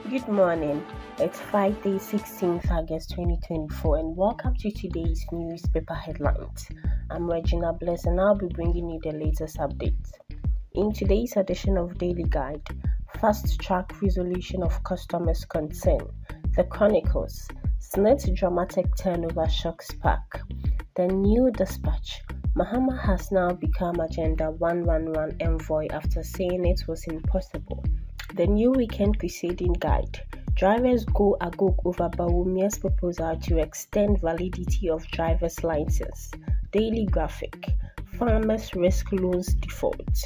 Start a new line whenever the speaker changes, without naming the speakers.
Good morning. It's Friday, 16th August 2024, and welcome to today's newspaper headlines. I'm Regina Bless, and I'll be bringing you the latest updates. In today's edition of Daily Guide, fast track resolution of customers' concern, The Chronicles, Senate dramatic turnover shocks PAC, the new dispatch. Mahama has now become Agenda 111 envoy after saying it was impossible. The new weekend crusading guide. Drivers go agog over Bawumia's proposal to extend validity of driver's license. Daily graphic. Farmers risk loans default.